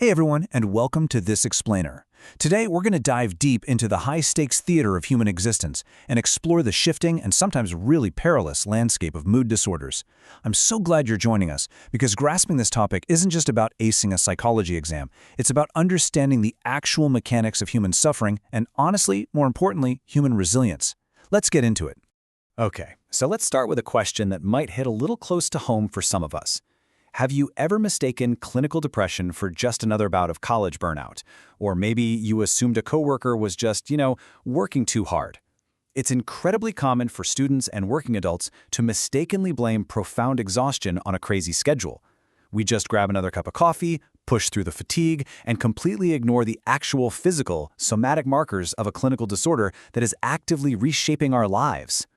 Hey everyone, and welcome to This Explainer. Today we're going to dive deep into the high-stakes theater of human existence and explore the shifting and sometimes really perilous landscape of mood disorders. I'm so glad you're joining us, because grasping this topic isn't just about acing a psychology exam. It's about understanding the actual mechanics of human suffering and, honestly, more importantly, human resilience. Let's get into it. Okay, so let's start with a question that might hit a little close to home for some of us. Have you ever mistaken clinical depression for just another bout of college burnout? Or maybe you assumed a coworker was just, working too hard. It's incredibly common for students and working adults to mistakenly blame profound exhaustion on a crazy schedule. We just grab another cup of coffee, push through the fatigue, and completely ignore the actual physical, somatic markers of a clinical disorder that is actively reshaping our lives.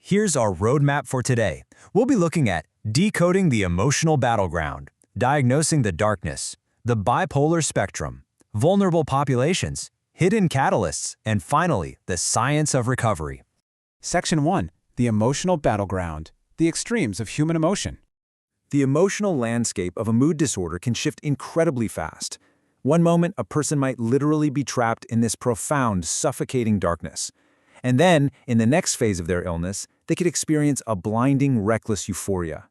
Here's our roadmap for today. We'll be looking at decoding the emotional battleground, diagnosing the darkness, the bipolar spectrum, vulnerable populations, hidden catalysts, and finally, the science of recovery. Section 1. The emotional battleground, the extremes of human emotion. The emotional landscape of a mood disorder can shift incredibly fast. One moment, a person might literally be trapped in this profound, suffocating darkness. And then, in the next phase of their illness, they could experience a blinding, reckless euphoria.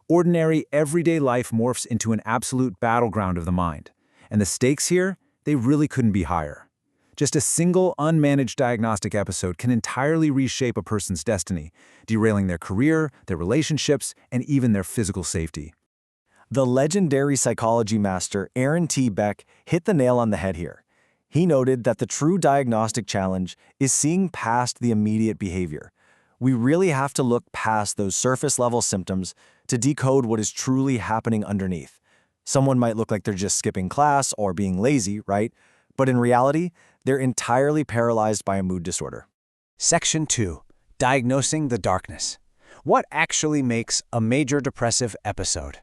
Ordinary, everyday life morphs into an absolute battleground of the mind. And the stakes here, they really couldn't be higher. Just a single, unmanaged diagnostic episode can entirely reshape a person's destiny, derailing their career, their relationships, and even their physical safety. The legendary psychology master Aaron T. Beck hit the nail on the head here. He noted that the true diagnostic challenge is seeing past the immediate behavior. We really have to look past those surface-level symptoms to decode what is truly happening underneath. Someone might look like they're just skipping class or being lazy, right? But in reality, they're entirely paralyzed by a mood disorder. Section 2. Diagnosing the darkness. What actually makes a major depressive episode?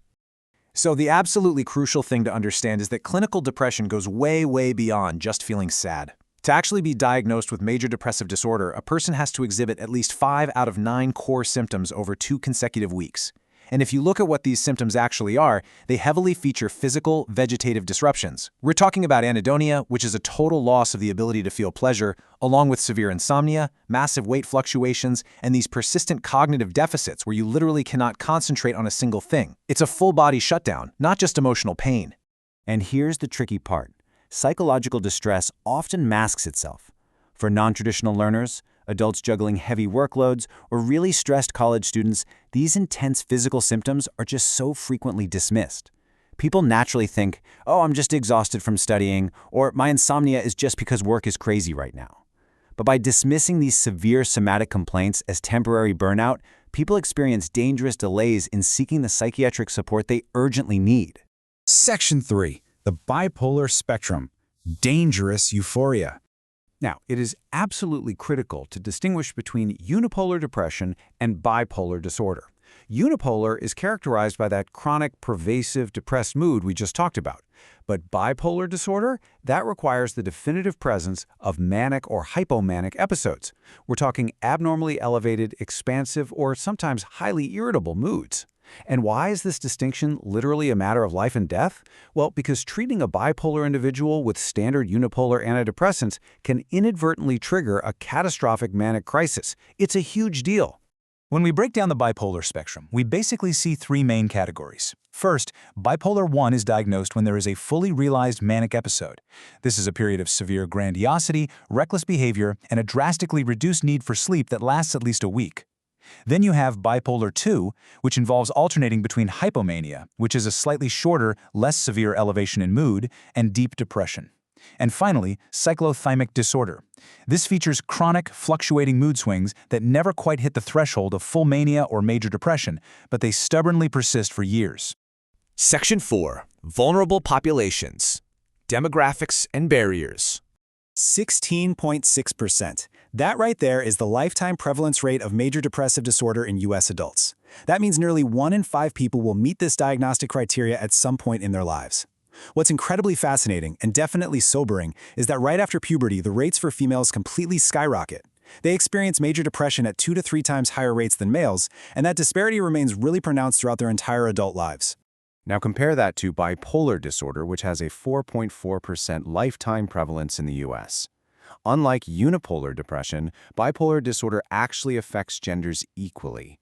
So the absolutely crucial thing to understand is that clinical depression goes way, way beyond just feeling sad. To actually be diagnosed with major depressive disorder, a person has to exhibit at least 5 out of 9 core symptoms over 2 consecutive weeks. And if you look at what these symptoms actually are, they heavily feature physical, vegetative disruptions. We're talking about anhedonia, which is a total loss of the ability to feel pleasure, along with severe insomnia, massive weight fluctuations, and these persistent cognitive deficits where you literally cannot concentrate on a single thing. It's a full-body shutdown, not just emotional pain. And here's the tricky part. Psychological distress often masks itself. For non-traditional learners, adults juggling heavy workloads, or really stressed college students, these intense physical symptoms are just so frequently dismissed. People naturally think, oh, I'm just exhausted from studying, or my insomnia is just because work is crazy right now. But by dismissing these severe somatic complaints as temporary burnout, people experience dangerous delays in seeking the psychiatric support they urgently need. Section 3. The bipolar spectrum, dangerous euphoria. Now, it is absolutely critical to distinguish between unipolar depression and bipolar disorder. Unipolar is characterized by that chronic, pervasive, depressed mood we just talked about. But bipolar disorder, that requires the definitive presence of manic or hypomanic episodes. We're talking abnormally elevated, expansive, or sometimes highly irritable moods. And why is this distinction literally a matter of life and death? Well, because treating a bipolar individual with standard unipolar antidepressants can inadvertently trigger a catastrophic manic crisis. It's a huge deal. When we break down the bipolar spectrum, we basically see 3 main categories. First, bipolar 1 is diagnosed when there is a fully realized manic episode. This is a period of severe grandiosity, reckless behavior, and a drastically reduced need for sleep that lasts at least a week. Then you have bipolar 2, which involves alternating between hypomania, which is a slightly shorter, less severe elevation in mood, and deep depression. And finally, cyclothymic disorder. This features chronic, fluctuating mood swings that never quite hit the threshold of full mania or major depression, but they stubbornly persist for years. Section 4. Vulnerable populations, demographics and barriers. 16.6%. That right there is the lifetime prevalence rate of major depressive disorder in U.S. adults. That means nearly 1 in 5 people will meet this diagnostic criteria at some point in their lives. What's incredibly fascinating and definitely sobering is that right after puberty, the rates for females completely skyrocket. They experience major depression at 2 to 3 times higher rates than males, and that disparity remains really pronounced throughout their entire adult lives. Now compare that to bipolar disorder, which has a 4.4% lifetime prevalence in the US. Unlike unipolar depression, bipolar disorder actually affects genders equally.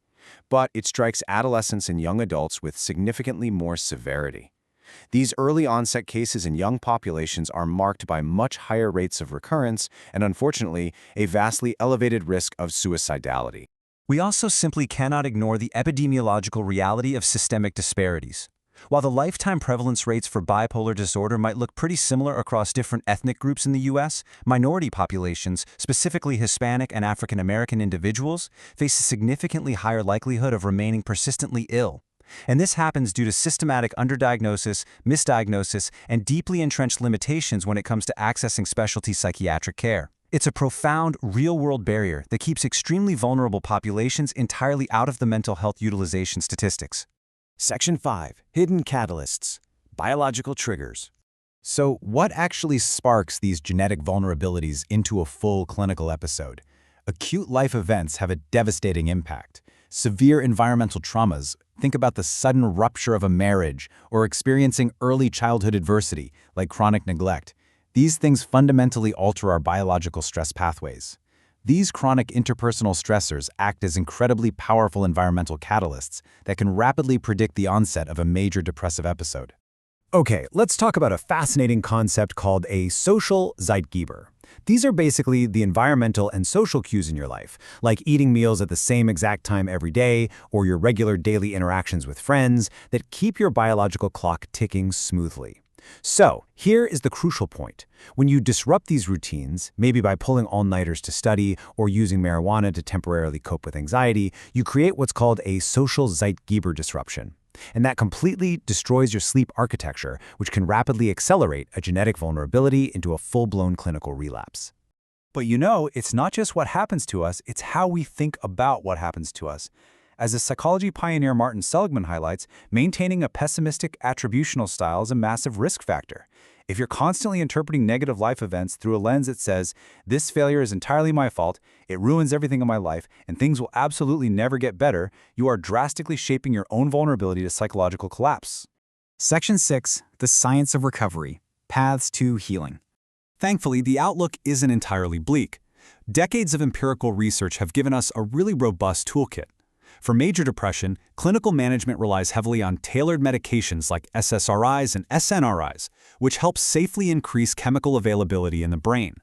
But it strikes adolescents and young adults with significantly more severity. These early onset cases in young populations are marked by much higher rates of recurrence and, unfortunately, a vastly elevated risk of suicidality. We also simply cannot ignore the epidemiological reality of systemic disparities. While the lifetime prevalence rates for bipolar disorder might look pretty similar across different ethnic groups in the U.S., minority populations, specifically Hispanic and African American individuals, face a significantly higher likelihood of remaining persistently ill. And this happens due to systematic underdiagnosis, misdiagnosis, and deeply entrenched limitations when it comes to accessing specialty psychiatric care. It's a profound, real-world barrier that keeps extremely vulnerable populations entirely out of the mental health utilization statistics. Section 5. Hidden Catalysts. Biological Triggers. So, what actually sparks these genetic vulnerabilities into a full clinical episode? Acute life events have a devastating impact. Severe environmental traumas, think about the sudden rupture of a marriage or experiencing early childhood adversity, like chronic neglect. These things fundamentally alter our biological stress pathways. These chronic interpersonal stressors act as incredibly powerful environmental catalysts that can rapidly predict the onset of a major depressive episode. Okay, let's talk about a fascinating concept called a social Zeitgeber. These are basically the environmental and social cues in your life, like eating meals at the same exact time every day or your regular daily interactions with friends, that keep your biological clock ticking smoothly. So, here is the crucial point. When you disrupt these routines, maybe by pulling all-nighters to study or using marijuana to temporarily cope with anxiety, you create what's called a social Zeitgeber disruption. And that completely destroys your sleep architecture, which can rapidly accelerate a genetic vulnerability into a full-blown clinical relapse. But you know, it's not just what happens to us, it's how we think about what happens to us. As the psychology pioneer Martin Seligman highlights, maintaining a pessimistic attributional style is a massive risk factor. If you're constantly interpreting negative life events through a lens that says, this failure is entirely my fault, it ruins everything in my life, and things will absolutely never get better, you are drastically shaping your own vulnerability to psychological collapse. Section 6. The Science of Recovery. Paths to Healing. Thankfully, the outlook isn't entirely bleak. Decades of empirical research have given us a really robust toolkit. For major depression, clinical management relies heavily on tailored medications like SSRIs and SNRIs, which help safely increase chemical availability in the brain.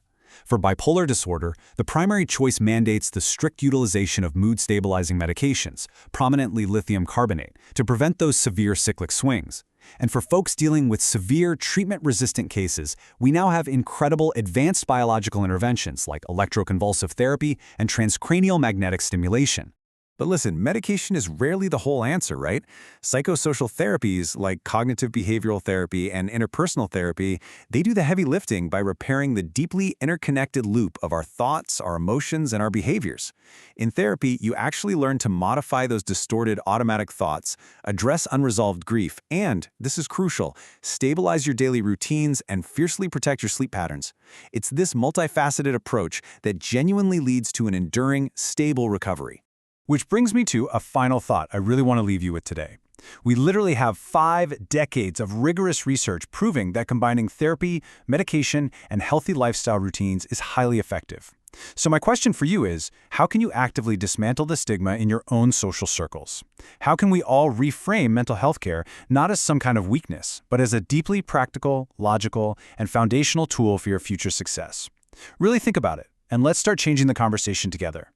For bipolar disorder, the primary choice mandates the strict utilization of mood-stabilizing medications, prominently lithium carbonate, to prevent those severe cyclic swings. And for folks dealing with severe treatment-resistant cases, we now have incredible advanced biological interventions like electroconvulsive therapy and transcranial magnetic stimulation. But listen, medication is rarely the whole answer, right? Psychosocial therapies like cognitive behavioral therapy and interpersonal therapy, they do the heavy lifting by repairing the deeply interconnected loop of our thoughts, our emotions, and our behaviors. In therapy, you actually learn to modify those distorted automatic thoughts, address unresolved grief, and, this is crucial, stabilize your daily routines and fiercely protect your sleep patterns. It's this multifaceted approach that genuinely leads to an enduring, stable recovery. Which brings me to a final thought I really want to leave you with today. We literally have 5 decades of rigorous research proving that combining therapy, medication, and healthy lifestyle routines is highly effective. So my question for you is, how can you actively dismantle the stigma in your own social circles? How can we all reframe mental health care not as some kind of weakness, but as a deeply practical, logical, and foundational tool for your future success? Really think about it, and let's start changing the conversation together.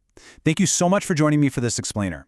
Thank you so much for joining me for this explainer.